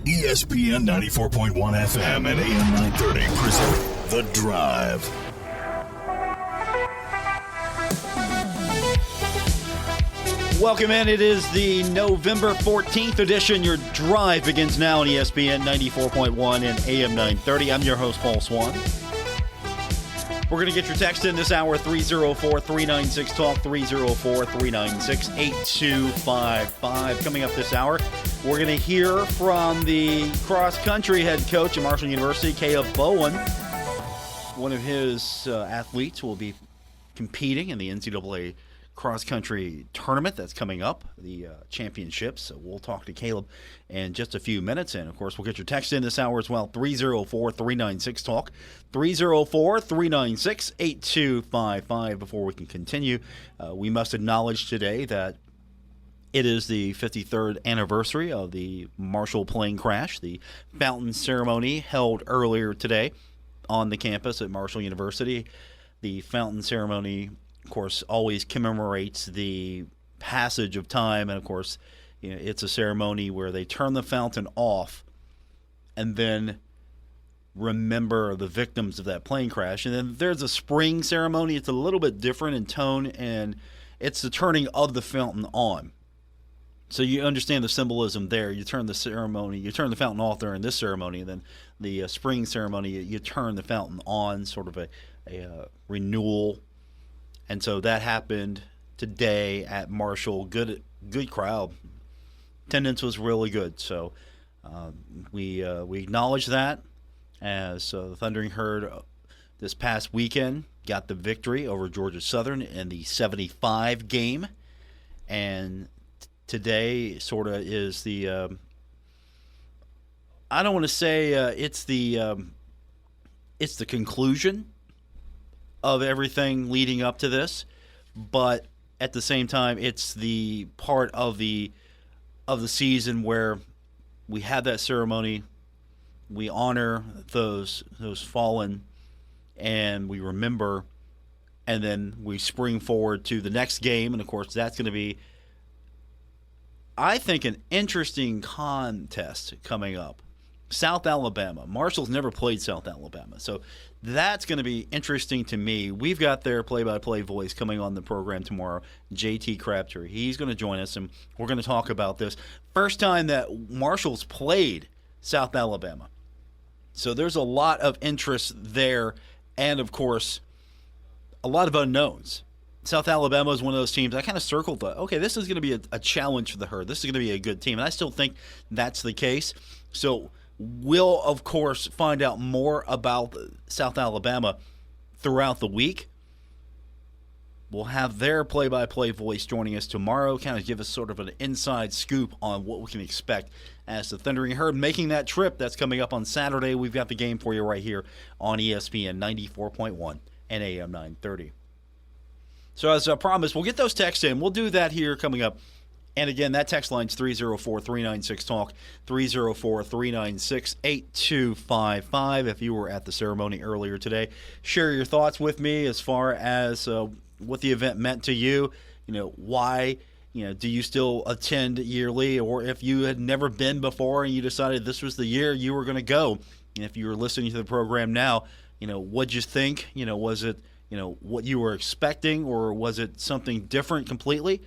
ESPN 94.1 FM and AM 930 present The Drive. Welcome in. It is the November 14th edition. Your Drive begins now on ESPN 94.1 and AM 930. I'm your host, Paul Swann. We're going to get your text in this hour, 304-396-TALK, 304-396-8255. Coming up this hour, we're going to hear from the cross-country head coach at Marshall University, Caleb Bowen. One of his athletes will be competing in the NCAA cross-country tournament that's coming up, the championships. So we'll talk to Caleb in just a few minutes. And, of course, we'll get your text in this hour as well, 304-396-TALK, 304-396-8255. Before we can continue, we must acknowledge today that it is the 53rd anniversary of the Marshall plane crash. The fountain ceremony held earlier today on the campus at Marshall University. The fountain ceremony, of course, always commemorates the passage of time. And, of course, it's a ceremony where they turn the fountain off and then remember the victims of that plane crash. And then there's a spring ceremony. It's a little bit different in tone, and it's the turning of the fountain on. So you understand the symbolism there. You turn the fountain off during this ceremony, and then the spring ceremony, you turn the fountain on, sort of a renewal. And so that happened today at Marshall. Good crowd. Attendance was really good. So we acknowledge that as the Thundering Herd this past weekend got the victory over Georgia Southern in the 75 game. And today sort of is the I don't want to say it's the conclusion of everything leading up to this, but at the same time, it's the part of the season where we have that ceremony, we honor those fallen, and we remember, and then we spring forward to the next game, and of course that's going to be, I think, an interesting contest coming up. South Alabama. Marshall's never played South Alabama, so that's going to be interesting to me. We've got their play-by-play voice coming on the program tomorrow, JT Crabtree. He's going to join us, and we're going to talk about this. First time that Marshall's played South Alabama. So there's a lot of interest there, and, of course, a lot of unknowns. South Alabama is one of those teams I kind of circled, okay, this is going to be a challenge for the Herd. This is going to be a good team, and I still think that's the case. So we'll, of course, find out more about South Alabama throughout the week. We'll have their play-by-play voice joining us tomorrow, kind of give us sort of an inside scoop on what we can expect as the Thundering Herd making that trip. That's coming up on Saturday. We've got the game for you right here on ESPN 94.1 and AM 930. So as I promised, we'll get those texts in. We'll do that here coming up. And again, that text line's 304-396-TALK, 304-396-8255. If you were at the ceremony earlier today, share your thoughts with me as far as what the event meant to you. Why, do you still attend yearly? Or if you had never been before and you decided this was the year you were going to go, and if you were listening to the program now, what'd you think? Was it, what you were expecting, or was it something different completely?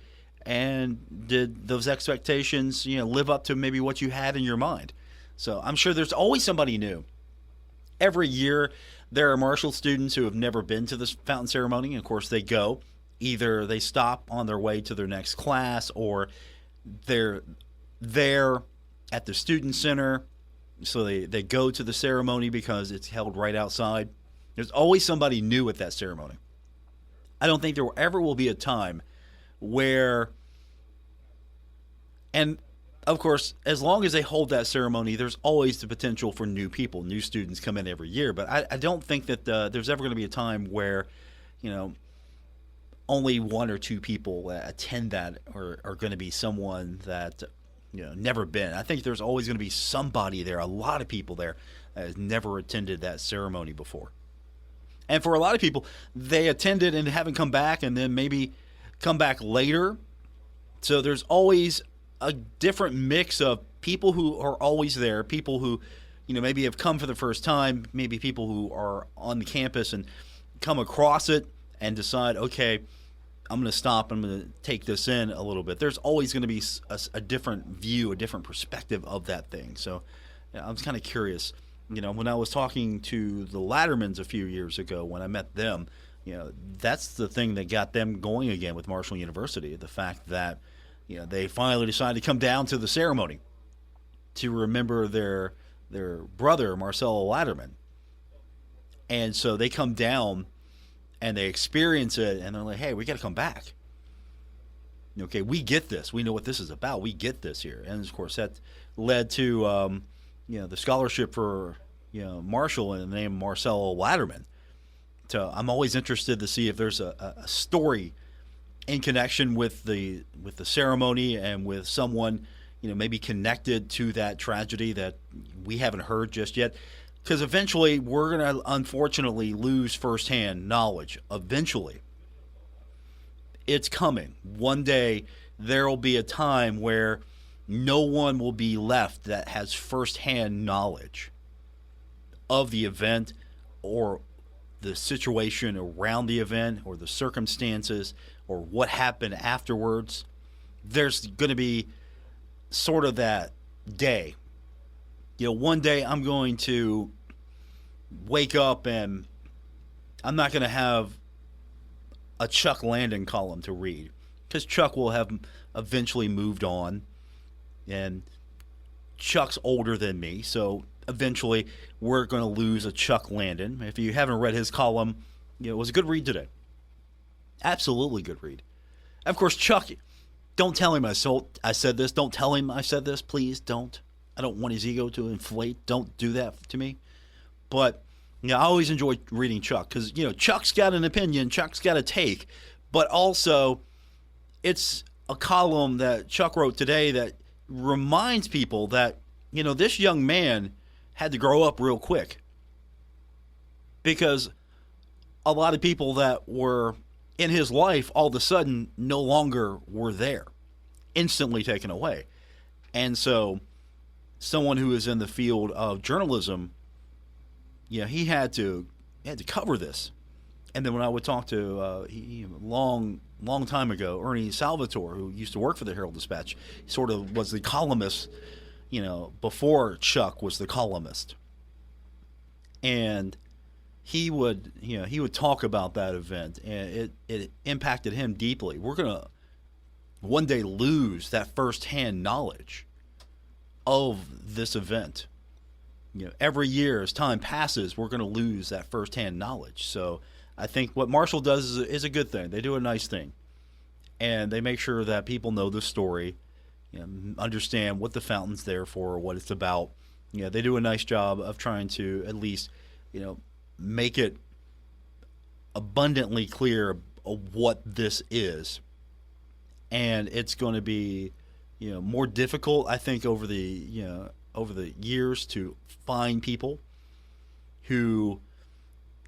And did those expectations, live up to maybe what you had in your mind? So I'm sure there's always somebody new. Every year there are Marshall students who have never been to this fountain ceremony. And of course, they go. Either they stop on their way to their next class, or they're there at the student center. So they go to the ceremony because it's held right outside. There's always somebody new at that ceremony. I don't think there ever will be a time where, and of course, as long as they hold that ceremony, there's always the potential for new people. New students come in every year. But I don't think that there's ever going to be a time where, only one or two people attend that are going to be someone that, never been. I think there's always going to be somebody there, a lot of people there that has never attended that ceremony before. And for a lot of people, they attended and haven't come back, and then maybe come back later. So there's always a different mix of people who are always there, people who, maybe have come for the first time, maybe people who are on the campus and come across it and decide, okay, I'm going to stop, I'm going to take this in a little bit. There's always going to be a different view, a different perspective of that thing. So I was kind of curious. When I was talking to the Lattermans a few years ago, when I met them, that's the thing that got them going again with Marshall University. The fact that, they finally decided to come down to the ceremony to remember their brother, Marcelo Latterman. And so they come down and they experience it, and they're like, hey, we got to come back. Okay, we get this. We know what this is about. We get this here. And, of course, that led to, the scholarship for, Marshall in the name of Marcelo Latterman. So I'm always interested to see if there's a story in connection with the ceremony and with someone, maybe connected to that tragedy that we haven't heard just yet. Because eventually we're going to, unfortunately, lose firsthand knowledge. Eventually. It's coming. One day there will be a time where no one will be left that has firsthand knowledge of the event or the situation around the event or the circumstances or what happened afterwards. There's going to be sort of that day. One day I'm going to wake up and I'm not going to have a Chuck Landon column to read because Chuck will have eventually moved on, and Chuck's older than me, so eventually we're going to lose a Chuck Landon. If you haven't read his column, it was a good read today. Absolutely good read. Of course, Chuck, don't tell him I said this. Don't tell him I said this. Please don't. I don't want his ego to inflate. Don't do that to me. But I always enjoy reading Chuck because, Chuck's got an opinion. Chuck's got a take. But also, it's a column that Chuck wrote today that reminds people that, this young man had to grow up real quick. Because a lot of people that were in his life all of a sudden no longer were there. Instantly taken away. And so someone who is in the field of journalism, he had to cover this. And then when I would talk to long time ago, Ernie Salvatore, who used to work for the Herald-Dispatch, sort of was the columnist, before Chuck was the columnist. And he would talk about that event, and it impacted him deeply. We're going to one day lose that firsthand knowledge of this event. Every year as time passes, we're going to lose that firsthand knowledge. So I think what Marshall does is a good thing. They do a nice thing, and they make sure that people know the story, understand what the fountain's there for, what it's about. They do a nice job of trying to at least, make it abundantly clear of what this is. And it's going to be, more difficult, I think, over the years to find people who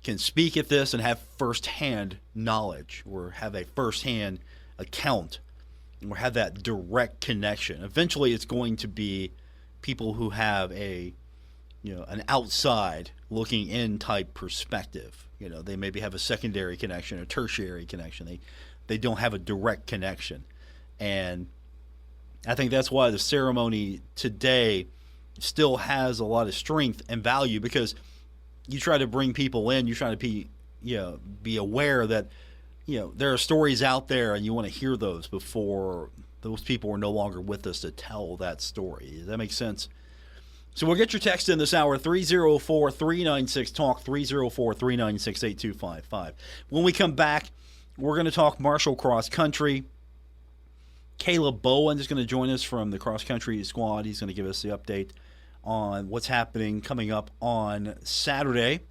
can speak at this and have firsthand knowledge or have a firsthand account or have that direct connection. Eventually, it's going to be people who have an outside looking in type perspective. They maybe have a secondary connection, a tertiary connection. They don't have a direct connection. And I think that's why the ceremony today still has a lot of strength and value, because you try to bring people in, you try to be aware that there are stories out there and you want to hear those before those people are no longer with us to tell that story. Does that make sense? So we'll get your text in this hour, 304-396-TALK, 304-396-8255. When we come back, we're going to talk Marshall cross country. Caleb Bowen is going to join us from the cross country squad. He's going to give us the update on what's happening coming up on Saturday.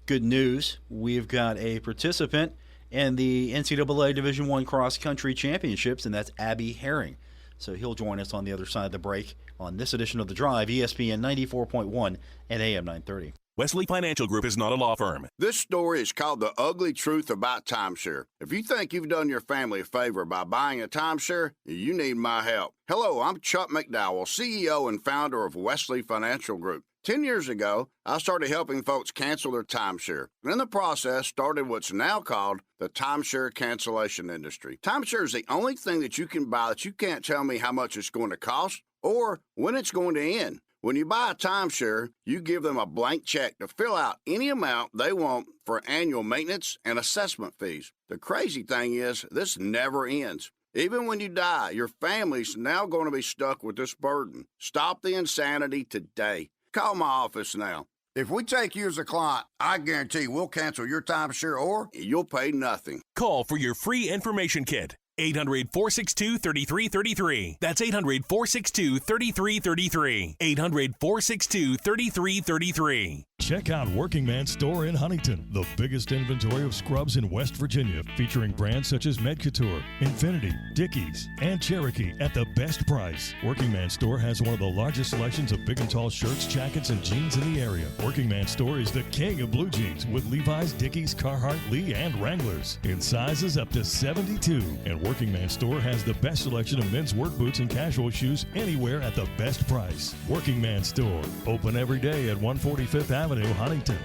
Good news, we've got a participant in the NCAA Division I Cross Country Championships, and that's Abby Herring. So he'll join us on the other side of the break on this edition of The Drive, ESPN 94.1 and AM 930. Wesley Financial Group is not a law firm. This story is called The Ugly Truth About Timeshare. If you think you've done your family a favor by buying a timeshare, you need my help. Hello, I'm Chuck McDowell, CEO and founder of Wesley Financial Group. 10 years ago, I started helping folks cancel their timeshare. And in the process, started what's now called the timeshare cancellation industry. Timeshare is the only thing that you can buy that you can't tell me how much it's going to cost or when it's going to end. When you buy a timeshare, you give them a blank check to fill out any amount they want for annual maintenance and assessment fees. The crazy thing is, this never ends. Even when you die, your family's now going to be stuck with this burden. Stop the insanity today. Call my office now. If we take you as a client, I guarantee we'll cancel your timeshare or you'll pay nothing. Call for your free information kit. 800-462-3333. That's 800-462-3333. 800-462-3333. Check out Working Man's Store in Huntington, the biggest inventory of scrubs in West Virginia, featuring brands such as Medcouture, Infinity, Dickies, and Cherokee at the best price. Working Man's Store has one of the largest selections of big and tall shirts, jackets, and jeans in the area. Working Man's Store is the king of blue jeans with Levi's, Dickies, Carhartt, Lee, and Wranglers in sizes up to 72. And Working Man's Store has the best selection of men's work boots and casual shoes anywhere at the best price. Working Man's Store, open every day at 145th Avenue, Huntington.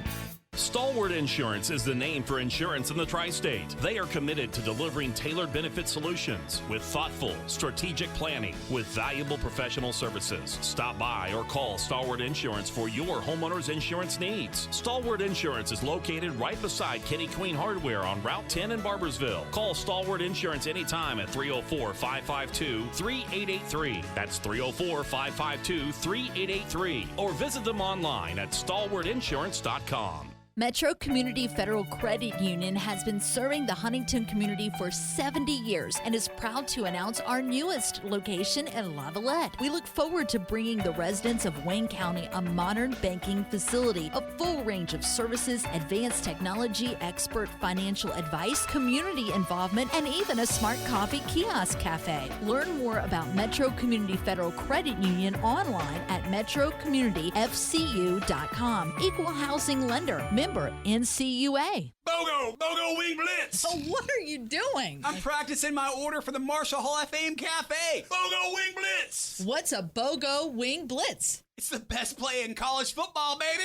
Stalwart Insurance is the name for insurance in the tri-state. They are committed to delivering tailored benefit solutions with thoughtful, strategic planning with valuable professional services. Stop by or call Stalwart Insurance for your homeowner's insurance needs. Stalwart Insurance is located right beside Kitty Queen Hardware on Route 10 in Barbersville. Call Stalwart Insurance anytime at 304-552-3883. That's 304-552-3883. Or visit them online at stalwartinsurance.com. Metro Community Federal Credit Union has been serving the Huntington community for 70 years and is proud to announce our newest location in Lavalette. We look forward to bringing the residents of Wayne County a modern banking facility, a full range of services, advanced technology, expert financial advice, community involvement, and even a smart coffee kiosk cafe. Learn more about Metro Community Federal Credit Union online at metrocommunityfcu.com. Equal housing lender. Member NCUA. BOGO Wing Blitz. Oh, what are you doing? I'm practicing my order for the Marshall Hall of Fame Cafe. BOGO Wing Blitz. What's a BOGO Wing Blitz? It's the best play in college football, baby.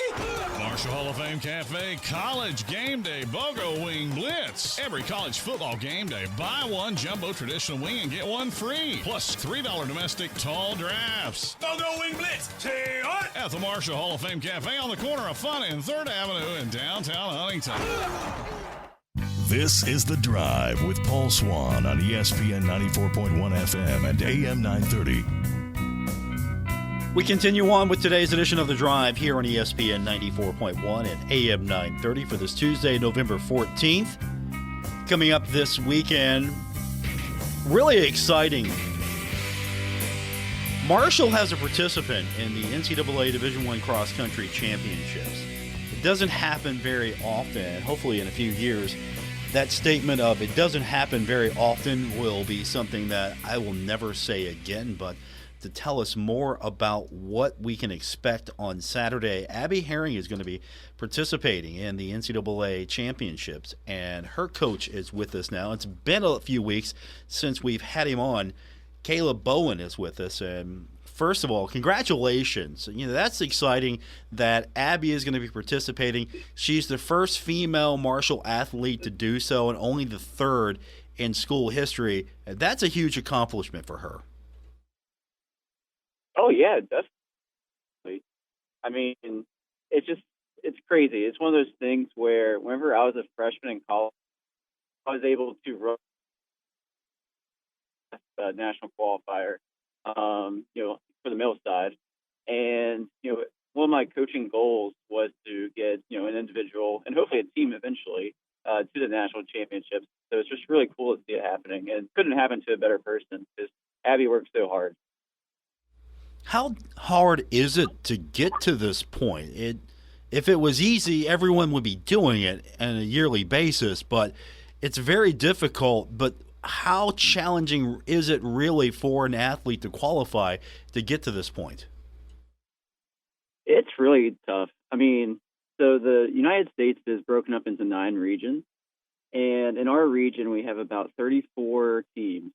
Marshall Hall of Fame Cafe College Game Day BOGO Wing Blitz. Every college football game day, buy one jumbo traditional wing and get one free. Plus $3 domestic tall drafts. BOGO Wing Blitz. Say what? At the Marshall Hall of Fame Cafe on the corner of Fun and 3rd Avenue in downtown Huntington. This is The Drive with Paul Swann on ESPN 94.1 FM and AM 930. We continue on with today's edition of The Drive here on ESPN 94.1 and AM 930 for this Tuesday, November 14th. Coming up this weekend, really exciting. Marshall has a participant in the NCAA Division I Cross Country Championships. It doesn't happen very often. Hopefully in a few years, that statement of it doesn't happen very often will be something that I will never say again, but to tell us more about what we can expect on Saturday, Abby Herring is going to be participating in the NCAA championships, and her coach is with us now. It's been a few weeks since we've had him on. Caleb Bowen is with us, and first of all, congratulations. You know, that's exciting that Abby is going to be participating. She's the first female Marshall athlete to do so and only the third in school history. That's a huge accomplishment for her. Oh, yeah, definitely. I mean, it's crazy. It's one of those things where whenever I was a freshman in college, I was able to run a national qualifier, for the male side. And, one of my coaching goals was to get, an individual and hopefully a team eventually to the national championships. So it's just really cool to see it happening. And it couldn't happen to a better person because Abby worked so hard. How hard is it to get to this point? If it was easy, everyone would be doing it on a yearly basis, but it's very difficult. But how challenging is it really for an athlete to qualify to get to this point? It's really tough. I mean, So the United States is broken up into 9 regions. And in our region, we have about 34 teams.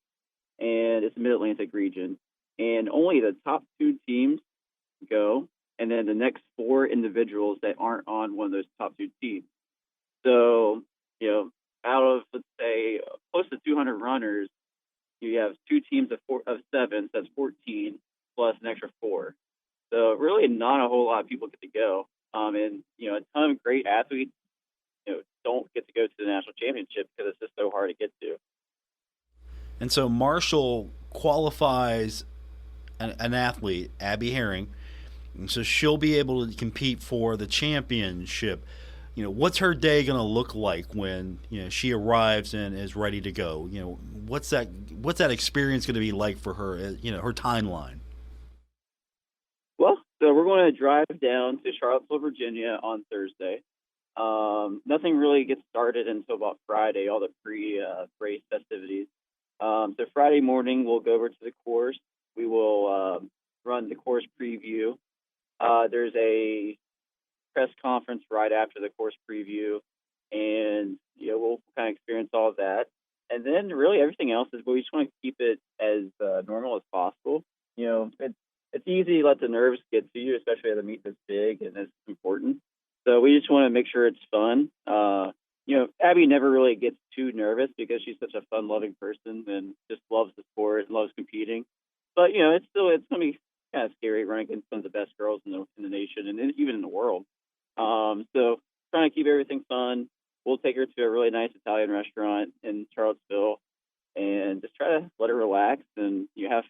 And it's a Mid-Atlantic region. And only the top 2 teams go. And then the next 4 individuals that aren't on one of those top 2 teams. So, out of, let's say, close to 200 runners, you have 2 teams of 7, so that's 14, plus an extra 4. So really not a whole lot of people get to go. And, a ton of great athletes, don't get to go to the national championship because it's just so hard to get to. And so Marshall qualifies an athlete, Abby Herring, and so she'll be able to compete for the championship. What's her day going to look like when she arrives and is ready to go? What's that experience going to be like for her? Her timeline. Well, so we're going to drive down to Charlottesville, Virginia on Thursday. Nothing really gets started until about Friday, all the pre-race festivities. So Friday morning, we'll go over to the course. We will run the course preview. There's a press conference right after the course preview, and we'll kind of experience all of that. And then really everything else is we just want to keep it as normal as possible. It's easy to let the nerves get to you, especially at a meet this big and this important. So we just want to make sure it's fun. Abby never really gets too nervous because she's such a fun-loving person and just loves the sport and loves competing. But it's going to be kind of scary running against some of the best girls in the nation and even in the world. So trying to keep everything fun. We'll take her to a really nice Italian restaurant in Charlottesville and just try to let her relax and have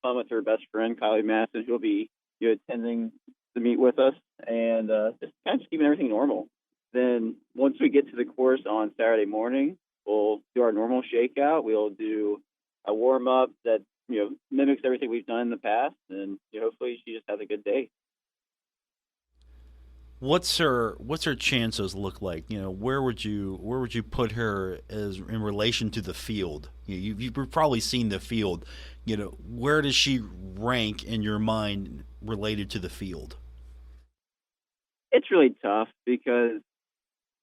fun with her best friend, Kylie Masson, who will be attending the meet with us, and just kind of keeping everything normal. Then once we get to the course on Saturday morning, we'll do our normal shakeout. We'll do a warm-up that mimics everything we've done in the past, and hopefully she just has a good day. What's her chances look like? Where would you put her as in relation to the field? You've probably seen the field. Where does she rank in your mind related to the field? It's really tough because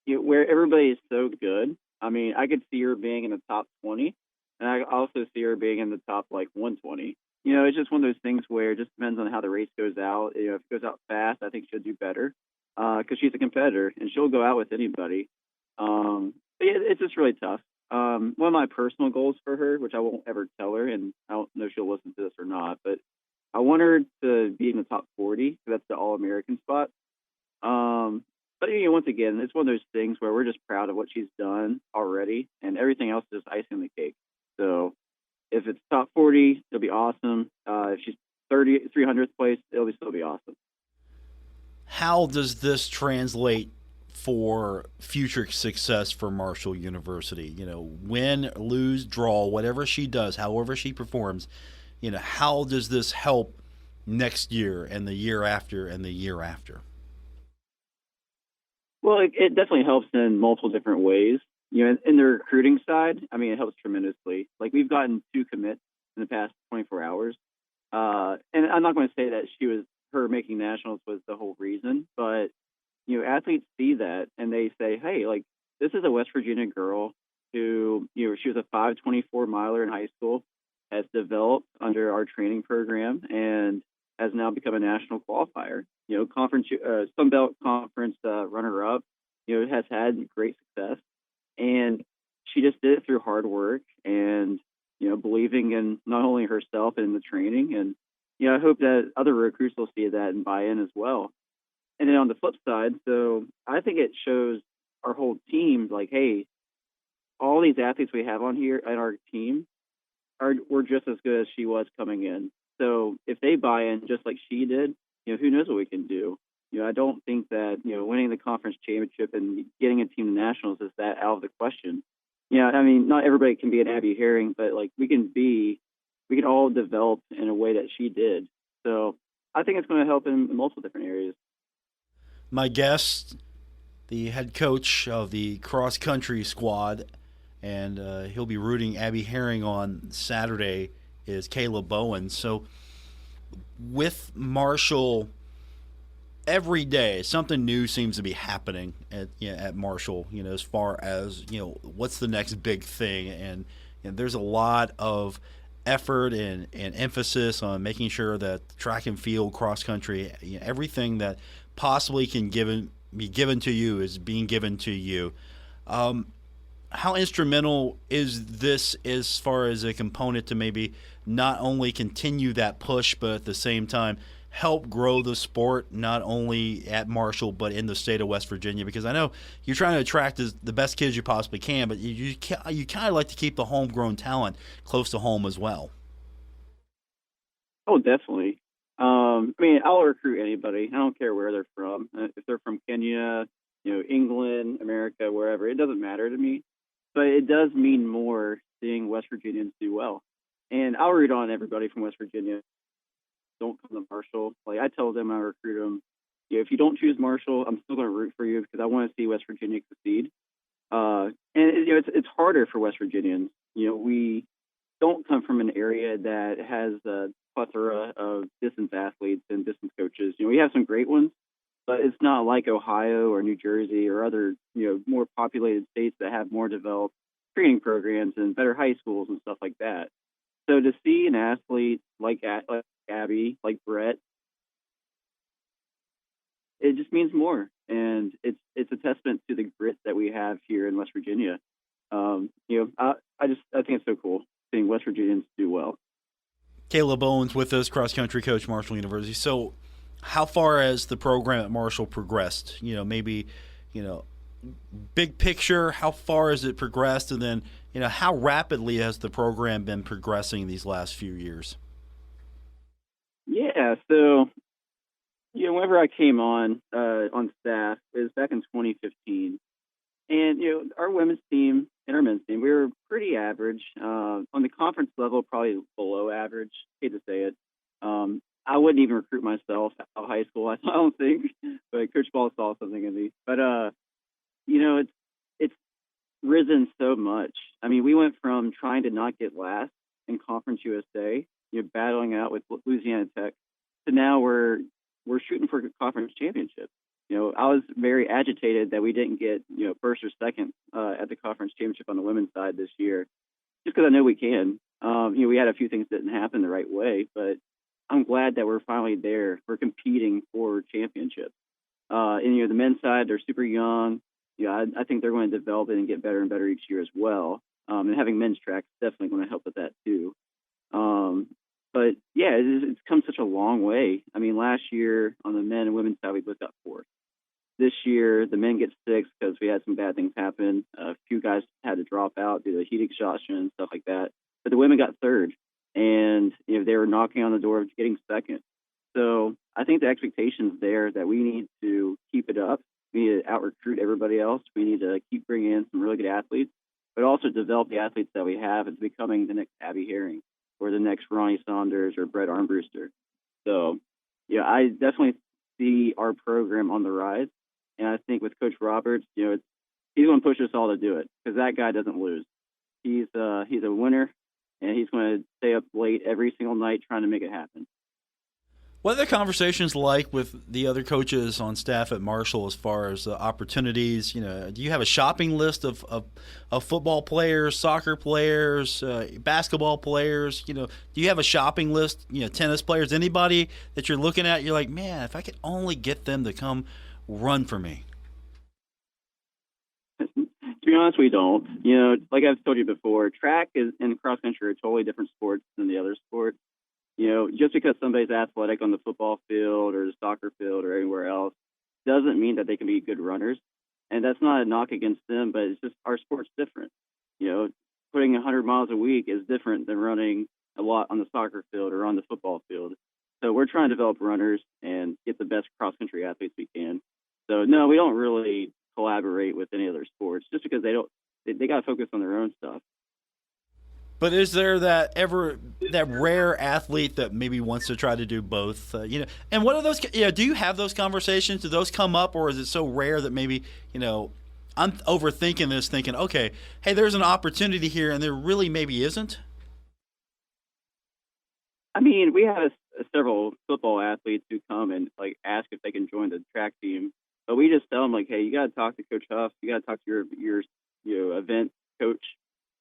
where everybody is so good. I mean, I could see her being in the top 20, and I also see her being in the top 120. It's just one of those things where it just depends on how the race goes out. If it goes out fast, I think she'll do better. Because she's a competitor and she'll go out with anybody. But it's just really tough. One of my personal goals for her, which I won't ever tell her, and I don't know if she'll listen to this or not, but I want her to be in the top 40. So that's the All-American spot. But once again, it's one of those things where we're just proud of what she's done already, and everything else is icing on the cake. So if it's top 40, it'll be awesome. If she's 300th place, it'll still be awesome. How does this translate for future success for Marshall University? Win, lose, draw, whatever she does, however she performs, how does this help next year and the year after and the year after? Well, it definitely helps in multiple different ways. In the recruiting side, I mean, it helps tremendously. We've gotten 2 commits in the past 24 hours. And I'm not going to say that her making nationals was the whole reason, but athletes see that and they say, hey, this is a West Virginia girl who she was a 5:24 miler in high school, has developed under our training program and has now become a national qualifier. Conference Sun Belt Conference runner up, has had great success, and she just did it through hard work and believing in not only herself and the training. And I hope that other recruits will see that and buy in as well. And then on the flip side, so I think it shows our whole team, hey, all these athletes we have on here on our team were just as good as she was coming in. So if they buy in just like she did, who knows what we can do. I don't think that, winning the conference championship and getting a team to nationals is that out of the question. I mean, not everybody can be an Abby Herring, but we can all develop in a way that she did. So I think it's going to help in multiple different areas. My guest, the head coach of the cross-country squad, and he'll be rooting Abby Herring on Saturday, is Caleb Bowen. So with Marshall every day something new seems to be happening at Marshall, as far as, what's the next big thing. And there's a lot of effort and emphasis on making sure that track and field, cross country, everything that possibly can be given to you is being given to you. How instrumental is this as far as a component to maybe not only continue that push, but at the same time help grow the sport, not only at Marshall, but in the state of West Virginia? Because I know you're trying to attract the best kids you possibly can, but you kind of like to keep the homegrown talent close to home as well. Oh, definitely. I'll recruit anybody. I don't care where they're from. If they're from Kenya, England, America, wherever, it doesn't matter to me. But it does mean more seeing West Virginians do well. And I'll root on everybody from West Virginia. Don't come to Marshall. Like I tell them, I recruit them. If you don't choose Marshall, I'm still going to root for you because I want to see West Virginia succeed. It's harder for West Virginians. We don't come from an area that has a plethora of distance athletes and distance coaches. We have some great ones, but it's not like Ohio or New Jersey or other, more populated states that have more developed training programs and better high schools and stuff like that. So to see an athlete like Abby, like Brett, it just means more, and it's a testament to the grit that we have here in West Virginia. I think it's so cool seeing West Virginians do well. Caleb Owens with us, cross country coach, Marshall University. So, how far has the program at Marshall progressed? Maybe, big picture, how far has it progressed, and then how rapidly has the program been progressing these last few years? Yeah, so whenever I came on staff, it was back in 2015, and our women's team and our men's team, we were pretty average. On the conference level, probably below average. Hate to say it. I wouldn't even recruit myself out of high school, I don't think, but Coach Ball saw something in me. But it's risen so much. We went from trying to not get last in Conference USA, battling out with Louisiana Tech, to now we're shooting for conference championship. I was very agitated that we didn't get first or second at the conference championship on the women's side this year, just because I know we can. We had a few things that didn't happen the right way, but I'm glad that we're finally there. We're competing for championships. And the men's side, they're super young. I think they're going to develop it and get better and better each year as well. And having men's track is definitely going to help with that too. But yeah, it's come such a long way. Last year on the men and women's side, we both got fourth. This year, the men get sixth because we had some bad things happen. A few guys had to drop out due to heat exhaustion and stuff like that. But the women got third, and they were knocking on the door of getting second. So I think the expectation's there that we need to keep it up. We need to out-recruit everybody else. We need to keep bringing in some really good athletes, but also develop the athletes that we have into becoming the next Abby Herring or the next Ronnie Saunders or Brett Armbruster. So, I definitely see our program on the rise. And I think with Coach Roberts, he's going to push us all to do it because that guy doesn't lose. He's a winner, and he's going to stay up late every single night trying to make it happen. What are the conversations like with the other coaches on staff at Marshall as far as opportunities? Do you have a shopping list of football players, soccer players, basketball players? Do you have a shopping list, tennis players, anybody that you're looking at, you're like, man, if I could only get them to come run for me? To be honest, we don't. Like I've told you before, track and cross country are totally different sports than the other sports. Just because somebody's athletic on the football field or the soccer field or anywhere else doesn't mean that they can be good runners. And that's not a knock against them, but it's just our sport's different. Putting 100 miles a week is different than running a lot on the soccer field or on the football field. So we're trying to develop runners and get the best cross-country athletes we can. So, no, we don't really collaborate with any other sports just because they got to focus on their own stuff. But is there that rare athlete that maybe wants to try to do both? And what are those? Do you have those conversations? Do those come up, or is it so rare that maybe I'm overthinking this, thinking, okay, hey, there's an opportunity here, and there really maybe isn't? We had several football athletes who come and like ask if they can join the track team, but we just tell them like, hey, you got to talk to Coach Huff, you got to talk to your event coach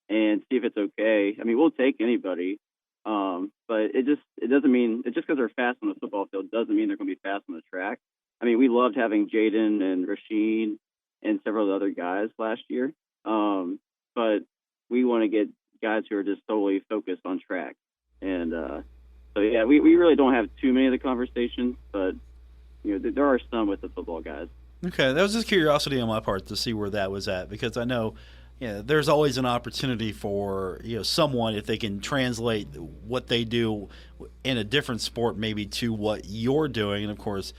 and see if it's okay. I mean, we'll take anybody, but it doesn't mean it's just because they're fast on the football field doesn't mean they're going to be fast on the track. I mean, we loved having Jaden and Rasheen and several other guys last year, but we want to get guys who are just solely focused on track. And so, yeah, we really don't have too many of the conversations, but, there are some with the football guys. Okay, that was just curiosity on my part to see where that was at, because I know there's always an opportunity for someone, if they can translate what they do in a different sport maybe to what you're doing. And, of course,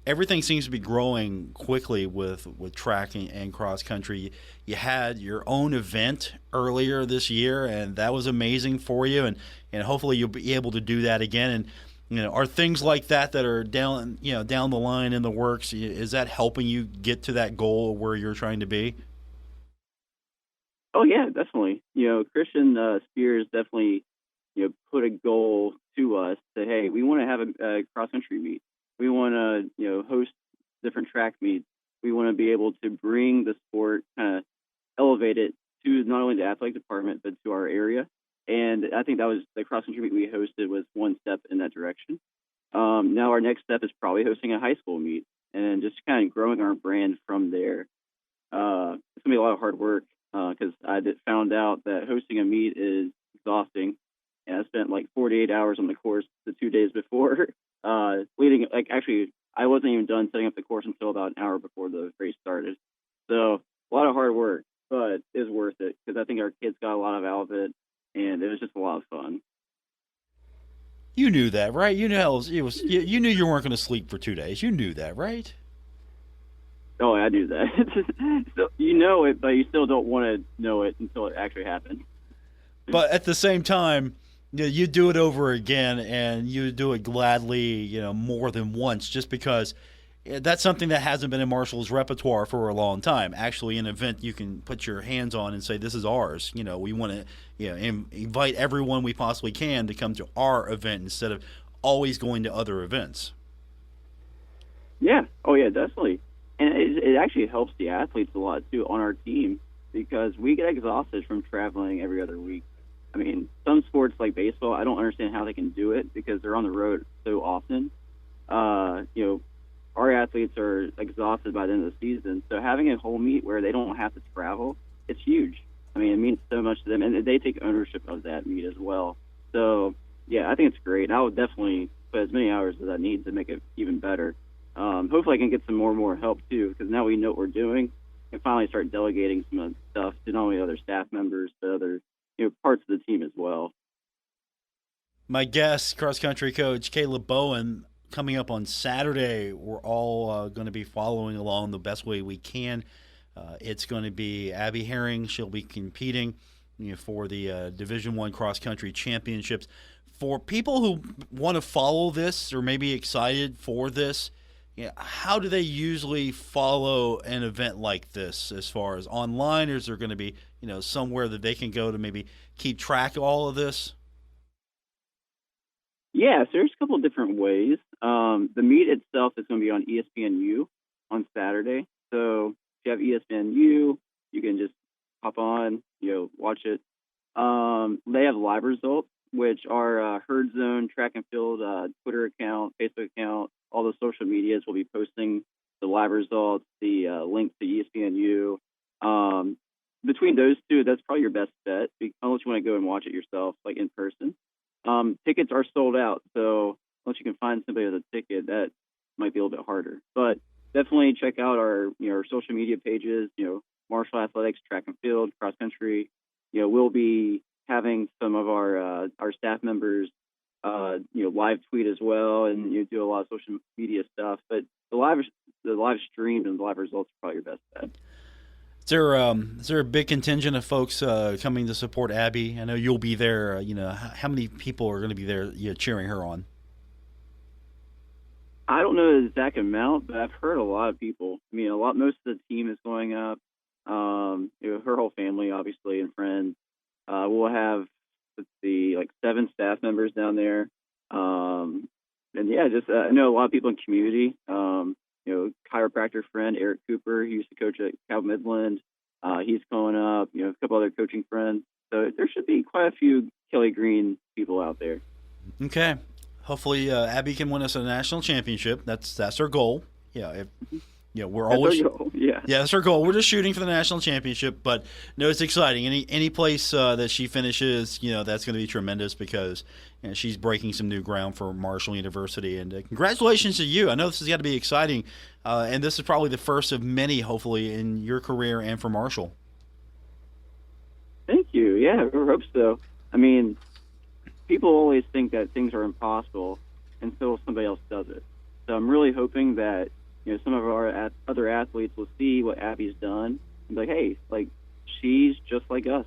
everything seems to be growing quickly with track and cross country. You had your own event earlier this year, and that was amazing for you, and hopefully you'll be able to do that again. And are things like that are down the line in the works? Is that helping you get to that goal where you're trying to be? Oh yeah, definitely. Christian Spears definitely put a goal to us that, hey, we want to have a cross country meet. We want to, host different track meets. We want to be able to bring the sport, kind of elevate it to not only the athletic department, but to our area. And I think that was the cross country meet we hosted was one step in that direction. Now our next step is probably hosting a high school meet and just kind of growing our brand from there. It's going to be a lot of hard work because I found out that hosting a meet is exhausting. And I spent like 48 hours on the course the 2 days before. I wasn't even done setting up the course until about an hour before the race started. So a lot of hard work, but it's worth it because I think our kids got a lot out of it, and it was just a lot of fun. You knew that, right? You knew you knew you weren't going to sleep for 2 days. You knew that, right? Oh, I knew that. So, you know it, but you still don't want to know it until it actually happens. But at the same time, you do it over again, and you do it gladly, more than once, just because that's something that hasn't been in Marshall's repertoire for a long time. Actually, an event you can put your hands on and say, this is ours. We want to invite everyone we possibly can to come to our event instead of always going to other events. Yeah. Oh, yeah, definitely. And it actually helps the athletes a lot, too, on our team because we get exhausted from traveling every other week. I mean, some sports like baseball, I don't understand how they can do it because they're on the road so often. Our athletes are exhausted by the end of the season. So having a whole meet where they don't have to travel, it's huge. I mean, it means so much to them, and they take ownership of that meet as well. So, yeah, I think it's great. And I would definitely put as many hours as I need to make it even better. Hopefully I can get some more help, too, because now we know what we're doing and finally start delegating some of the stuff to not only other staff members, but other parts of the team as well. My guest, cross-country coach Caleb Bowen, coming up on Saturday. We're all going to be following along the best way we can. It's going to be Abby Herring. She'll be competing for the Division I cross-country championships. For people who want to follow this or maybe excited for this, how do they usually follow an event like this as far as online? Or is there going to be somewhere that they can go to maybe keep track of all of this? Yeah, so there's a couple of different ways. The meet itself is going to be on ESPNU on Saturday. So if you have ESPNU, you can just hop on, watch it. They have live results, which are Herd Zone, Track and Field, Twitter account, Facebook account, all the social medias will be posting the live results, the link to ESPNU. Between those two, that's probably your best bet, unless you want to go and watch it yourself, like in person. Tickets are sold out, so unless you can find somebody with a ticket, that might be a little bit harder. But definitely check out our social media pages. Marshall Athletics, Track and Field, Cross Country. We'll be having some of our staff members, live tweet as well, and do a lot of social media stuff. But the live stream and the live results are probably your best bet. Is there a big contingent of folks coming to support Abby? I know you'll be there. How many people are going to be there cheering her on? I don't know the exact amount, but I've heard a lot of people. I mean, most of the team is going up. Her whole family, obviously, and friends. We'll have, 7 staff members down there. And yeah, just I know a lot of people in the community. Chiropractor friend Eric Cooper, he used to coach at Cal Midland. He's going up. A couple other coaching friends. So there should be quite a few Kelly Green people out there. Okay. Hopefully, Abby can win us a national championship. That's our goal. Yeah. We're always. That's our goal. Yeah. Yeah, that's our goal. We're just shooting for the national championship, but no, it's exciting. Any place that she finishes, that's going to be tremendous because she's breaking some new ground for Marshall University. And congratulations to you. I know this has got to be exciting, and this is probably the first of many, hopefully, in your career and for Marshall. Thank you. Yeah, I hope so. I mean, people always think that things are impossible until somebody else does it. So I'm really hoping that some of our other athletes will see what Abby's done and be like, hey, she's just like us.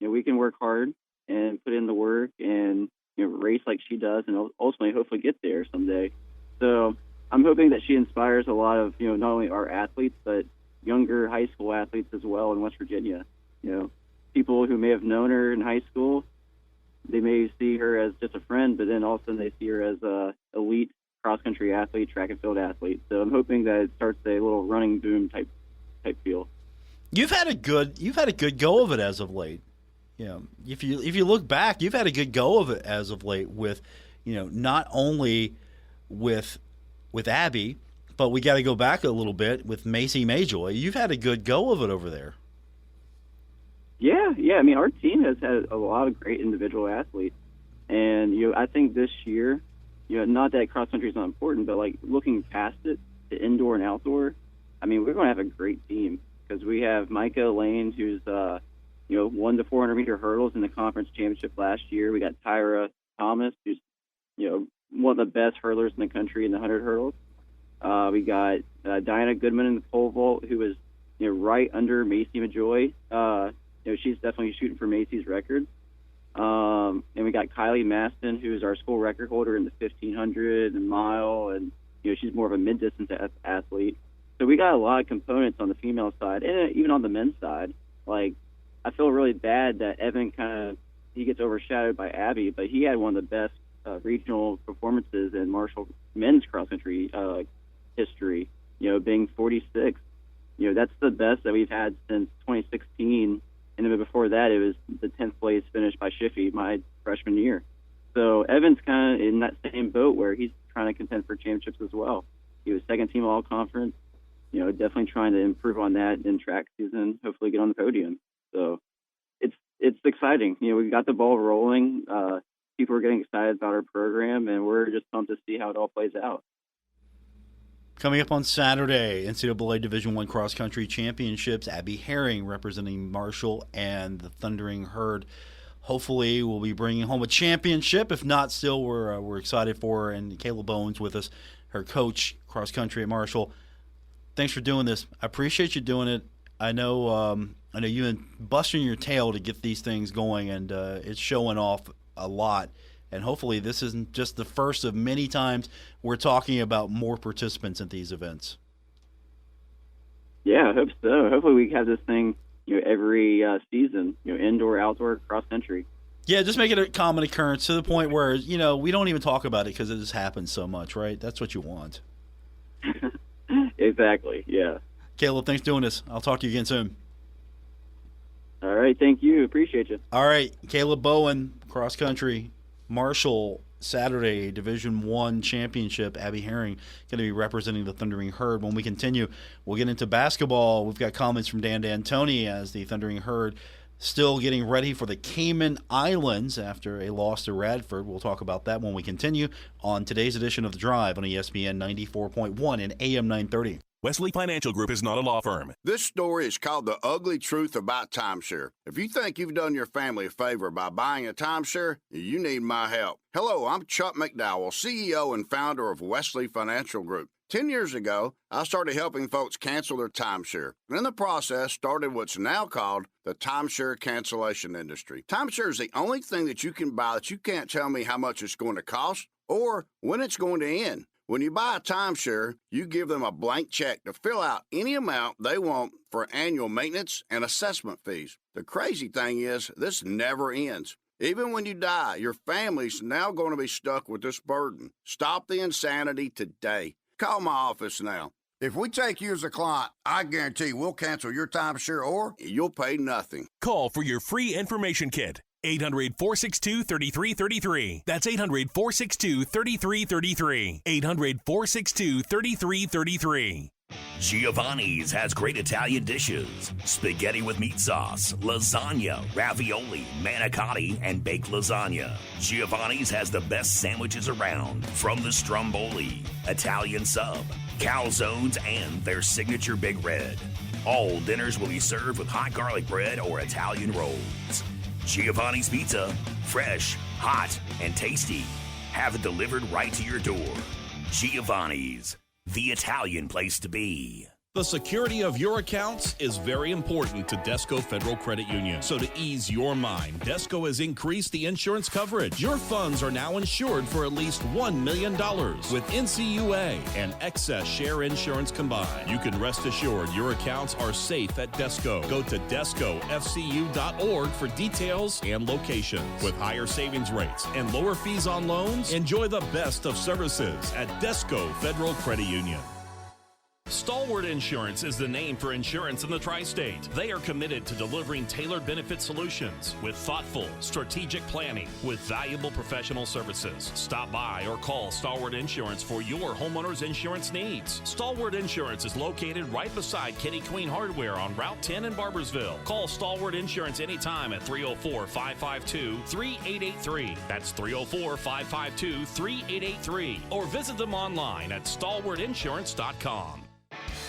We can work hard and put in the work and race like she does, and ultimately, hopefully, get there someday. So I'm hoping that she inspires a lot of not only our athletes but younger high school athletes as well in West Virginia. People who may have known her in high school, they may see her as just a friend, but then all of a sudden they see her as a elite cross-country athlete, track and field athlete. So I'm hoping that it starts a little running boom type feel. You've had a good go of it as of late. If you look back, you've had a good go of it as of late with, not only with Abby, but we got to go back a little bit with Macy Mayjoy. You've had a good go of it over there. Yeah. I mean, our team has had a lot of great individual athletes, and I think this year, not that cross country is not important, but looking past it to indoor and outdoor, I mean, we're going to have a great team because we have Micah Lane, who's won the 400 meter hurdles in the conference championship last year. We got Tyra Thomas, who's one of the best hurlers in the country in the 100 hurdles. We got Diana Goodman in the pole vault, who is right under Macy Majoy. She's definitely shooting for Macy's record. And we got Kylie Maston, who's our school record holder in the 1500 and mile, and she's more of a mid-distance athlete. So we got a lot of components on the female side, and even on the men's side. I feel really bad that Evan he gets overshadowed by Abby, but he had one of the best regional performances in Marshall men's cross country history. Being 46. That's the best that we've had since 2016. And then before that, it was the 10th place finish by Shiffy my freshman year. So Evan's kind of in that same boat where he's trying to contend for championships as well. He was second team all conference. Definitely trying to improve on that in track season. Hopefully get on the podium. So it's exciting. We got the ball rolling. People are getting excited about our program, and we're just pumped to see how it all plays out. Coming up on Saturday, NCAA Division I Cross Country Championships, Abby Herring representing Marshall and the Thundering Herd. Hopefully, we'll be bringing home a championship. If not, still, we're excited for her. And Kayla Bowen's with us, her coach, cross country at Marshall. Thanks for doing this. I appreciate you doing it. I know you've been busting your tail to get these things going, and it's showing off a lot. And hopefully this isn't just the first of many times we're talking about more participants at these events. Yeah, I hope so. Hopefully we have this thing, every season, indoor, outdoor, cross country. Yeah, just make it a common occurrence to the point where, we don't even talk about it because it just happens so much, right? That's what you want. Exactly, yeah. Caleb, thanks for doing this. I'll talk to you again soon. All right, thank you. Appreciate you. All right, Caleb Bowen, cross country. Marshall, Saturday, Division I Championship. Abby Herring going to be representing the Thundering Herd. When we continue, we'll get into basketball. We've got comments from Dan D'Antoni as the Thundering Herd still getting ready for the Cayman Islands after a loss to Radford. We'll talk about that when we continue on today's edition of The Drive on ESPN 94.1 and AM 930. Wesley Financial Group is not a law firm. This story is called The Ugly Truth About Timeshare. If you think you've done your family a favor by buying a timeshare, you need my help. Hello, I'm Chuck McDowell, CEO and founder of Wesley Financial Group. 10 years ago, I started helping folks cancel their timeshare. And in the process, started what's now called the timeshare cancellation industry. Timeshare is the only thing that you can buy that you can't tell me how much it's going to cost or when it's going to end. When you buy a timeshare, you give them a blank check to fill out any amount they want for annual maintenance and assessment fees. The crazy thing is, this never ends. Even when you die, your family's now going to be stuck with this burden. Stop the insanity today. Call my office now. If we take you as a client, I guarantee we'll cancel your timeshare or you'll pay nothing. Call for your free information kit. 800-462-3333. That's 800-462-3333. 800-462-3333. Giovanni's has great Italian dishes. Spaghetti with meat sauce, lasagna, ravioli, manicotti, and baked lasagna. Giovanni's has the best sandwiches around, from the stromboli, Italian sub, calzones, and their signature Big Red. All dinners will be served with hot garlic bread or Italian rolls. Giovanni's Pizza, fresh, hot, and tasty. Have it delivered right to your door. Giovanni's, the Italian place to be. The security of your accounts is very important to Desco Federal Credit Union. So to ease your mind, Desco has increased the insurance coverage. Your funds are now insured for at least $1 million with NCUA and excess share insurance combined. You can rest assured your accounts are safe at Desco. Go to DescoFCU.org for details and locations. With higher savings rates and lower fees on loans, enjoy the best of services at Desco Federal Credit Union. Stalwart Insurance is the name for insurance in the tri-state. They are committed to delivering tailored benefit solutions with thoughtful, strategic planning with valuable professional services. Stop by or call Stalwart Insurance for your homeowner's insurance needs. Stalwart Insurance is located right beside Kenny Queen Hardware on Route 10 in Barbersville. Call Stalwart Insurance anytime at 304-552-3883. That's 304-552-3883. Or visit them online at stalwartinsurance.com.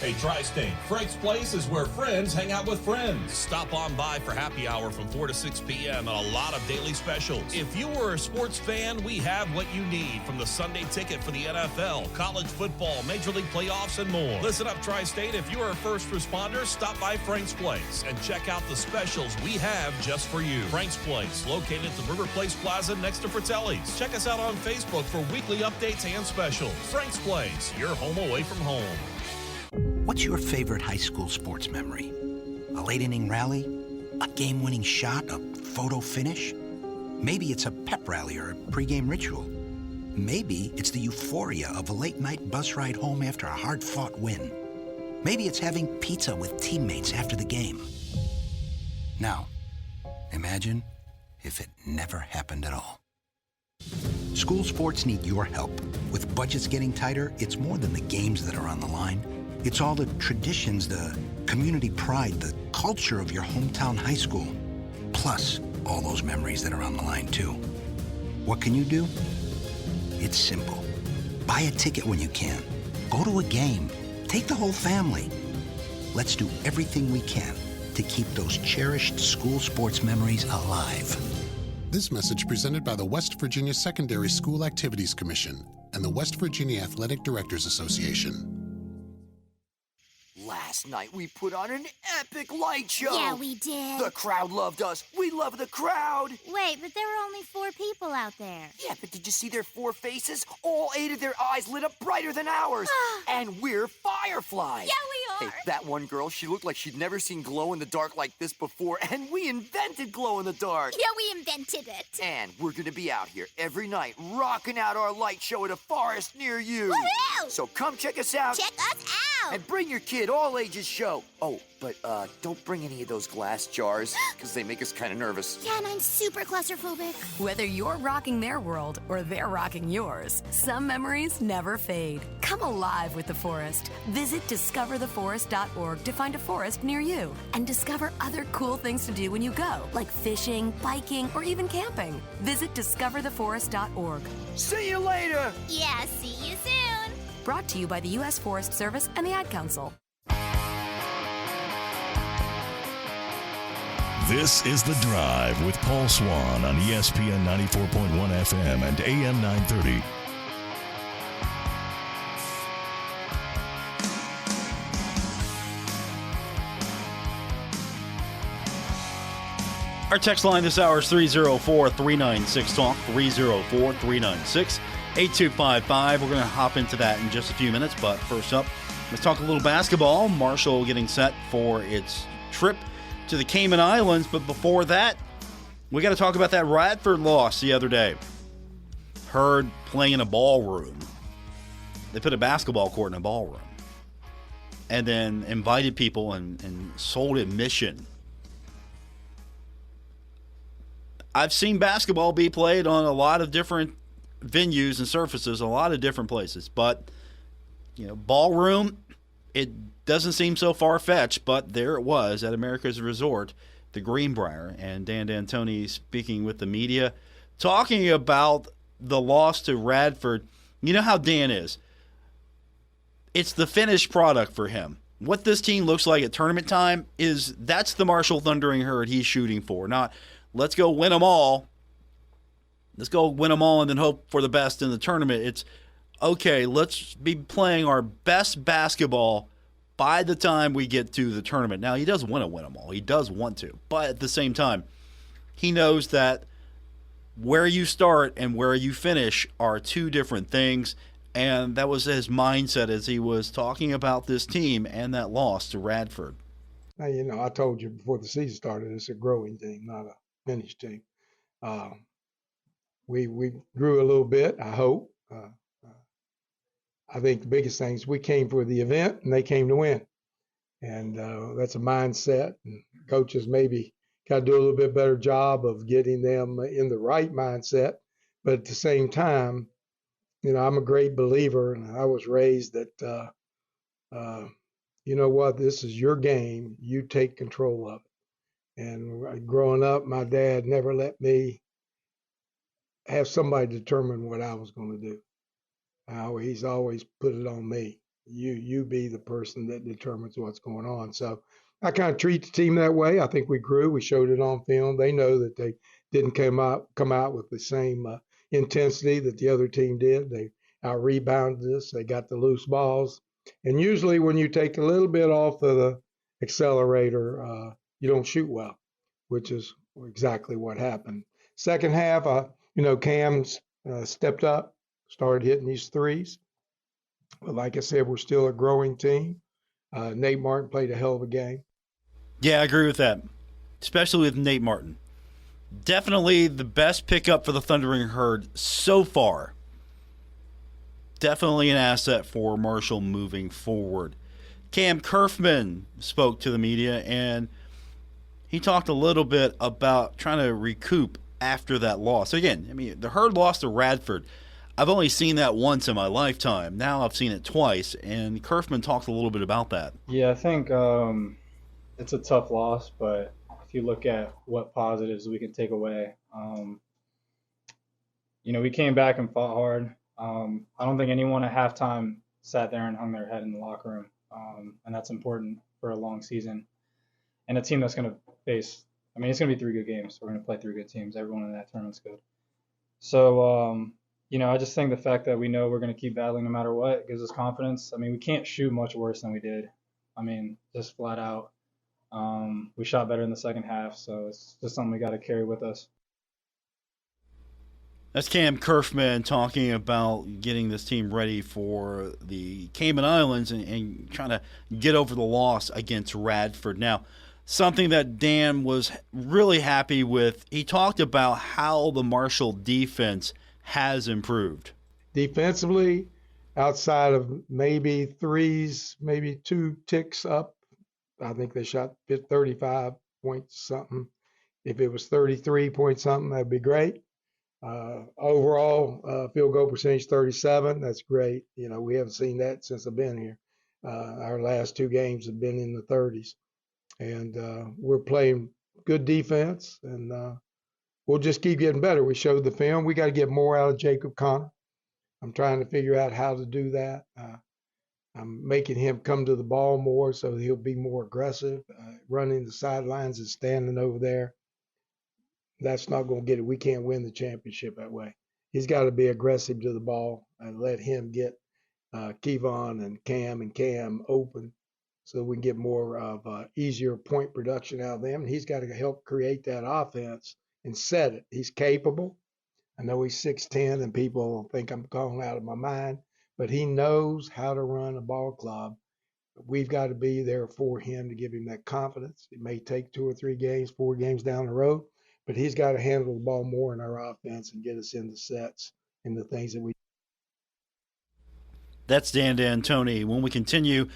Hey, Tri-State, Frank's Place is where friends hang out with friends. Stop on by for happy hour from 4 to 6 p.m. and a lot of daily specials. If you were a sports fan, we have what you need, from the Sunday ticket for the NFL, college football, Major League playoffs, and more. Listen up, Tri-State. If you are a first responder, stop by Frank's Place and check out the specials we have just for you. Frank's Place, located at the River Place Plaza next to Fratelli's. Check us out on Facebook for weekly updates and specials. Frank's Place, your home away from home. What's your favorite high school sports memory? A late-inning rally? A game-winning shot? A photo finish? Maybe it's a pep rally or a pregame ritual. Maybe it's the euphoria of a late-night bus ride home after a hard-fought win. Maybe it's having pizza with teammates after the game. Now, imagine if it never happened at all. School sports need your help. With budgets getting tighter, it's more than the games that are on the line. It's all the traditions, the community pride, the culture of your hometown high school. Plus, all those memories that are on the line, too. What can you do? It's simple. Buy a ticket when you can. Go to a game. Take the whole family. Let's do everything we can to keep those cherished school sports memories alive. This message presented by the West Virginia Secondary School Activities Commission and the West Virginia Athletic Directors Association. Last night we put on an epic light show. Yeah, we did. The crowd loved us. We love the crowd. Wait, but there were only 4 people out there. Yeah, but did you see their 4 faces? All 8 of their eyes lit up brighter than ours. And we're fireflies. Yeah, we are. Hey, that one girl, she looked like she'd never seen glow in the dark like this before, and we invented glow in the dark. Yeah, we invented it. And we're gonna be out here every night, rocking out our light show at a forest near you. Woohoo! So come check us out. Check us out. And bring your kid, all ages show. Oh, but don't bring any of those glass jars, because they make us kind of nervous. Yeah, and I'm super claustrophobic. Whether you're rocking their world or they're rocking yours, some memories never fade. Come alive with the forest. Visit discovertheforest.org to find a forest near you and discover other cool things to do when you go, like fishing, biking, or even camping. Visit discovertheforest.org. See you later! Yeah, see you soon. Brought to you by the U.S. Forest Service and the Ad Council. This is The Drive with Paul Swann on ESPN 94.1 FM and AM 930. Our text line this hour is 304-396-TALK, 304-396-8255. We're going to hop into that in just a few minutes, but first up, let's talk a little basketball. Marshall getting set for its trip to the Cayman Islands, but before that, We got to talk about that Radford loss the other day. Heard playing in a ballroom. They put a basketball court in a ballroom. And then invited people and sold admission. I've seen basketball be played on a lot of different venues and surfaces, a lot of different places. But, ballroom, it doesn't seem so far-fetched, but there it was at America's Resort, the Greenbrier. And Dan D'Antoni speaking with the media, talking about the loss to Radford. You know how Dan is. It's the finished product for him. What this team looks like at tournament time that's the Marshall Thundering Herd he's shooting for. Not, let's go win them all. Let's go win them all and then hope for the best in the tournament. It's, okay, let's be playing our best basketball by the time we get to the tournament. Now, he doesn't want to win them all. He does want to. But at the same time, he knows that where you start and where you finish are two different things. And that was his mindset as he was talking about this team and that loss to Radford. Now, I told you before the season started, it's a growing team, not a finished team. We grew a little bit, I hope. I think the biggest thing is we came for the event and they came to win. And that's a mindset. And coaches maybe got to do a little bit better job of getting them in the right mindset. But at the same time, I'm a great believer, and I was raised that, you know what, this is your game. You take control of it. And growing up, my dad never let me have somebody determine what I was going to do. He's always put it on me. You be the person that determines what's going on. So I kind of treat the team that way. I think we grew. We showed it on film. They know that they didn't come out with the same intensity that the other team did. They out-rebounded us. They got the loose balls. And usually when you take a little bit off of the accelerator, you don't shoot well, which is exactly what happened. Second half, Cam's stepped up, started hitting these threes. But like I said, we're still a growing team. Nate Martin played a hell of a game. Yeah, I agree with that, especially with Nate Martin. Definitely the best pickup for the Thundering Herd so far. Definitely an asset for Marshall moving forward. Cam Kerfman spoke to the media, and he talked a little bit about trying to recoup after that loss. So again, the Herd lost to Radford. I've only seen that once in my lifetime. Now I've seen it twice, and Kerfman talked a little bit about that. Yeah, I think it's a tough loss, but if you look at what positives we can take away, we came back and fought hard. I don't think anyone at halftime sat there and hung their head in the locker room, and that's important for a long season. And a team that's going to face, it's going to be 3 good games. We're going to play 3 good teams. Everyone in that tournament's good. So, I just think the fact that we know we're going to keep battling no matter what gives us confidence. We can't shoot much worse than we did. Just flat out. We shot better in the second half, so it's just something we got to carry with us. That's Cam Kerfman talking about getting this team ready for the Cayman Islands and trying to get over the loss against Radford. Now, something that Dan was really happy with, he talked about how the Marshall defense has improved. Defensively, outside of maybe threes, maybe 2 ticks up, I think they shot 35 points something. If it was 33 point something, that'd be great. Overall, field goal percentage 37. That's great. We haven't seen that since I've been here. Our last 2 games have been in the 30s. And we're playing good defense, and we'll just keep getting better. We showed the film. We got to get more out of Jacob Connor. I'm trying to figure out how to do that. I'm making him come to the ball more so he'll be more aggressive, running the sidelines and standing over there. That's not going to get it. We can't win the championship that way. He's got to be aggressive to the ball and let him get Kevon and Cam open so we can get more of easier point production out of them. And he's got to help create that offense and set it. He's capable. I know he's 6'10", and people think I'm going out of my mind, but he knows how to run a ball club. We've got to be there for him to give him that confidence. It may take 2 or 3 games, 4 games down the road, but he's got to handle the ball more in our offense and get us into sets and the things that we. That's Dan D'Antoni. When we continue,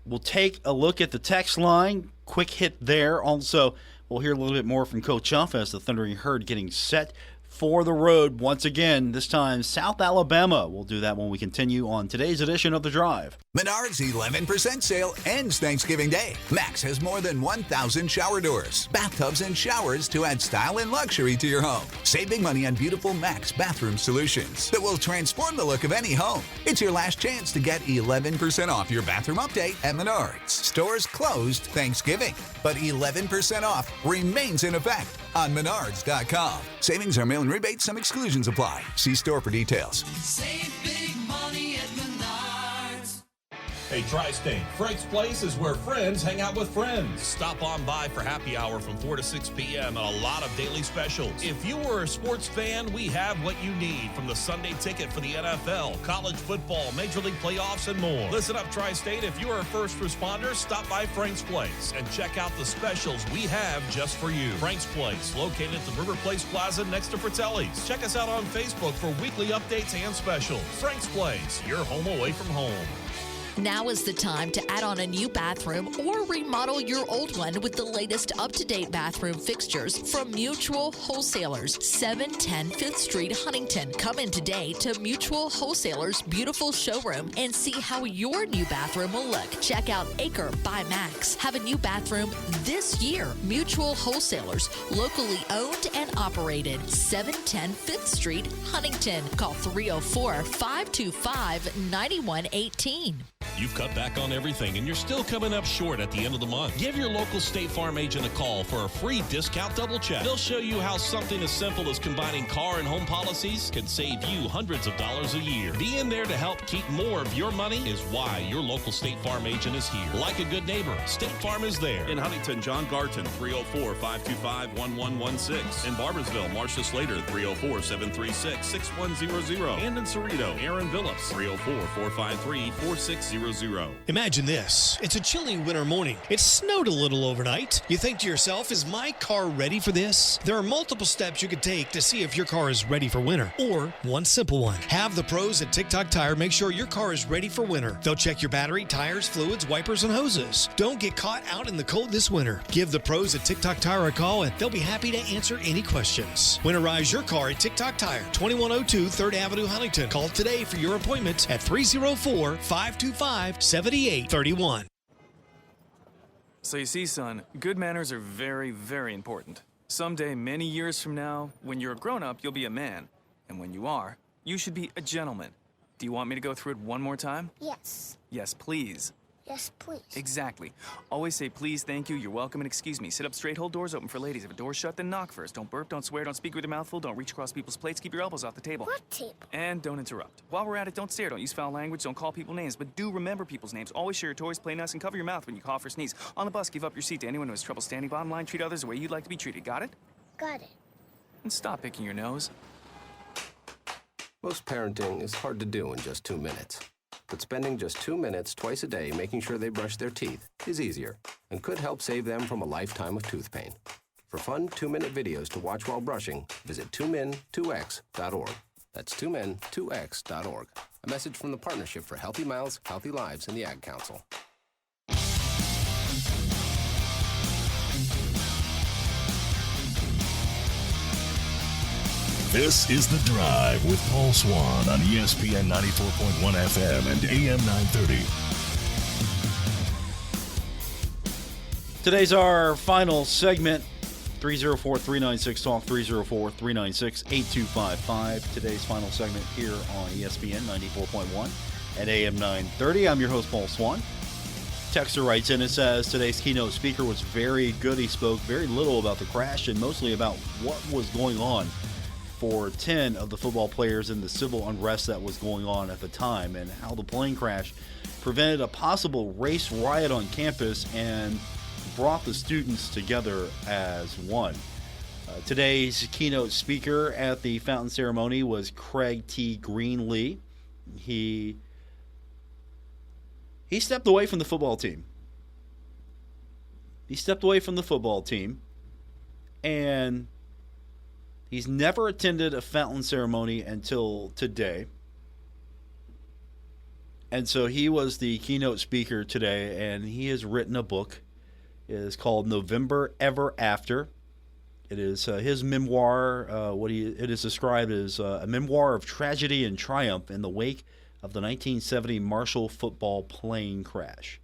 we'll take a look at the text line. Quick hit there. Also, we'll hear a little bit more from Coach Huff as the Thundering Herd getting set for the road once again, this time South Alabama. We'll do that when we continue on today's edition of The Drive. Menards 11% sale ends Thanksgiving Day. Max has more than 1,000 shower doors, bathtubs, and showers to add style and luxury to your home. Save big money on beautiful Max bathroom solutions that will transform the look of any home. It's your last chance to get 11% off your bathroom update at Menards. Stores closed Thanksgiving, but 11% off remains in effect on Menards.com. Savings are mail-in rebates. Some exclusions apply. See store for details. Save big money at Menards. Hey, Tri-State, Frank's Place is where friends hang out with friends. Stop on by for happy hour from 4 to 6 p.m. and a lot of daily specials. If you are a sports fan, we have what you need, from the Sunday ticket for the NFL, college football, Major League playoffs, and more. Listen up, Tri-State. If you are a first responder, stop by Frank's Place and check out the specials we have just for you. Frank's Place, located at the River Place Plaza next to Fratelli's. Check us out on Facebook for weekly updates and specials. Frank's Place, your home away from home. Now is the time to add on a new bathroom or remodel your old one with the latest up-to-date bathroom fixtures from Mutual Wholesalers, 710 5th Street, Huntington. Come in today to Mutual Wholesalers' beautiful showroom and see how your new bathroom will look. Check out Acre by Max. Have a new bathroom this year. Mutual Wholesalers, locally owned and operated, 710 5th Street, Huntington. Call 304-525-9118. You've cut back on everything and you're still coming up short at the end of the month. Give your local State Farm agent a call for a free discount double check. They'll show you how something as simple as combining car and home policies can save you hundreds of dollars a year. Being there to help keep more of your money is why your local State Farm agent is here. Like a good neighbor, State Farm is there. In Huntington, John Garton, 304-525-1116. In Barbersville, Marcia Slater, 304-736-6100. And in Cerrito, Aaron Phillips, 304-453-4600. Imagine this. It's a chilly winter morning. It snowed a little overnight. You think to yourself, is my car ready for this? There are multiple steps you could take to see if your car is ready for winter. Or one simple one. Have the pros at TikTok Tire make sure your car is ready for winter. They'll check your battery, tires, fluids, wipers, and hoses. Don't get caught out in the cold this winter. Give the pros at TikTok Tire a call and they'll be happy to answer any questions. Winterize your car at TikTok Tire, 2102 3rd Avenue, Huntington. Call today for your appointment at 304-525-7831. So you see, son, good manners are very, very important. Someday, many years from now, when you're a grown-up, you'll be a man. And when you are, you should be a gentleman. Do you want me to go through it one more time? Yes. Yes, please. Yes, please. Exactly. Always say please, thank you, you're welcome, and excuse me. Sit up straight, hold doors open for ladies. If a door's shut, then knock first. Don't burp, don't swear, don't speak with your mouth full, don't reach across people's plates, keep your elbows off the table. What table? And don't interrupt. While we're at it, don't stare, don't use foul language, don't call people names, but do remember people's names. Always share your toys, play nice, and cover your mouth when you cough or sneeze. On the bus, give up your seat to anyone who has trouble standing. Bottom line, treat others the way you'd like to be treated. Got it? Got it. And stop picking your nose. Most parenting is hard to do in just 2 minutes. But spending just 2 minutes twice a day making sure they brush their teeth is easier and could help save them from a lifetime of tooth pain. For fun 2-minute videos to watch while brushing, visit 2min2x.org. That's 2min2x.org. A message from the Partnership for Healthy Mouths, Healthy Lives, and the Ag Council. This is The Drive with Paul Swann on ESPN 94.1 FM and AM 930. Today's our final segment. 304-396-TALK, 304-396-8255. Today's final segment here on ESPN 94.1 and AM 930. I'm your host, Paul Swann. Texter writes in and says, today's keynote speaker was very good. He spoke very little about the crash and mostly about what was going on for 10 of the football players in the civil unrest that was going on at the time, and how the plane crash prevented a possible race riot on campus and brought the students together as one. Today's keynote speaker at the fountain ceremony was Craig T. Greenlee. He stepped away from the football team. And He's never attended a fountain ceremony until today. And so he was the keynote speaker today, and he has written a book. It is called November Ever After. It is his memoir. It is described as a memoir of tragedy and triumph in the wake of the 1970 Marshall football plane crash.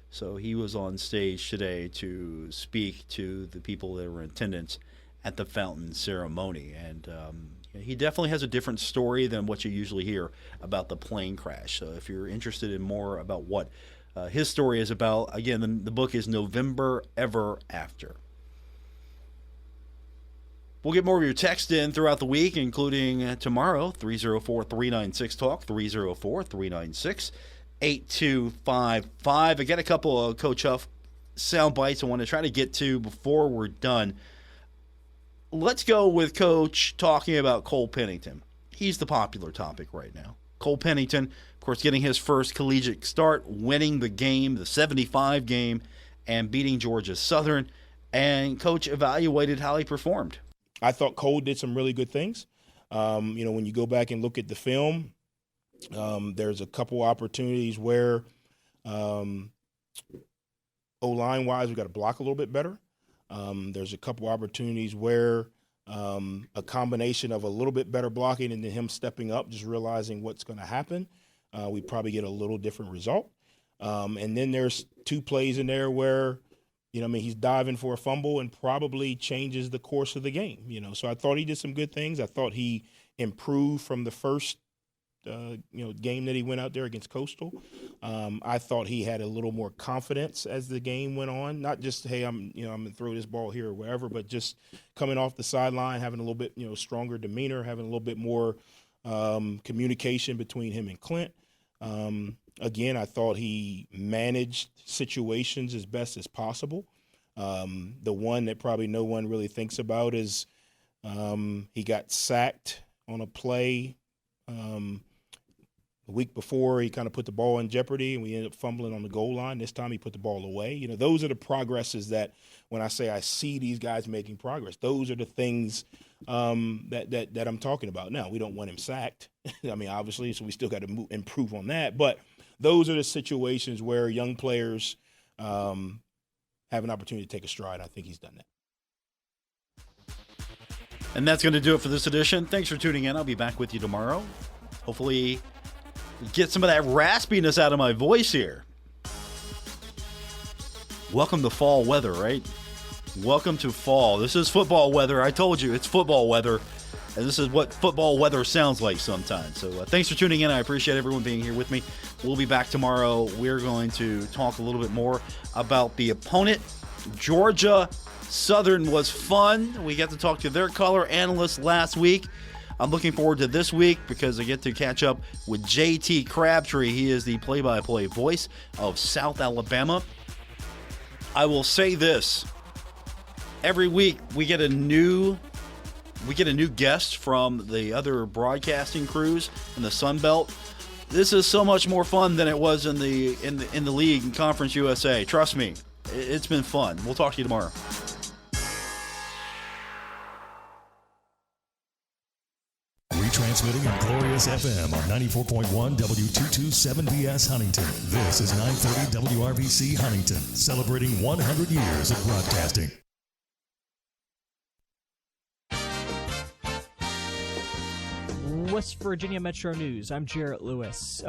So he was on stage today to speak to the people that were in attendance at the fountain ceremony. And he definitely has a different story than what you usually hear about the plane crash. So if you're interested in more about what his story is about, again, the book is November Ever After. We'll get more of your text in throughout the week, including tomorrow, 304-396-TALK, 304-396-8255. I got a couple of Coach Huff sound bites I want to try to get to before we're done. Let's go with Coach talking about Cole Pennington. He's the popular topic right now. Cole Pennington, of course, getting his first collegiate start, winning the game, the 75 game, and beating Georgia Southern. And Coach evaluated how he performed. I thought Cole did some really good things. When you go back and look at the film, there's a couple opportunities where O-line-wise, we got to block a little bit better. There's a couple opportunities where a combination of a little bit better blocking and then him stepping up, just realizing what's going to happen, we probably get a little different result. And then there's two plays in there where, he's diving for a fumble and probably changes the course of the game. So I thought he did some good things. I thought he improved from the first game that he went out there against Coastal. I thought he had a little more confidence as the game went on. Not just, hey, I'm going to throw this ball here or wherever, but just coming off the sideline, having a little bit, stronger demeanor, having a little bit more communication between him and Clint. Again, I thought he managed situations as best as possible. The one that probably no one really thinks about is he got sacked on a play the week before. He kind of put the ball in jeopardy, and we ended up fumbling on the goal line. This time he put the ball away. Those are the progresses that when I say I see these guys making progress, those are the things that I'm talking about. Now, we don't want him sacked. Obviously, so we still got to improve on that. But those are the situations where young players have an opportunity to take a stride. I think he's done that. And that's going to do it for this edition. Thanks for tuning in. I'll be back with you tomorrow. Hopefully get some of that raspiness out of my voice here. Welcome to fall weather, right? Welcome to fall. This is football weather. I told you, it's football weather. And this is what football weather sounds like sometimes. So thanks for tuning in. I appreciate everyone being here with me. We'll be back tomorrow. We're going to talk a little bit more about the opponent. Georgia Southern was fun. We got to talk to their color analyst last week. I'm looking forward to this week because I get to catch up with JT Crabtree. He is the play-by-play voice of South Alabama. I will say this. Every week we get a new guest from the other broadcasting crews in the Sun Belt. This is so much more fun than it was in the league in Conference USA. Trust me, it's been fun. We'll talk to you tomorrow. Retransmitting on Glorious FM on 94.1 W227BS Huntington. This is 930 WRVC Huntington, celebrating 100 years of broadcasting. West Virginia Metro News. I'm Jarrett Lewis.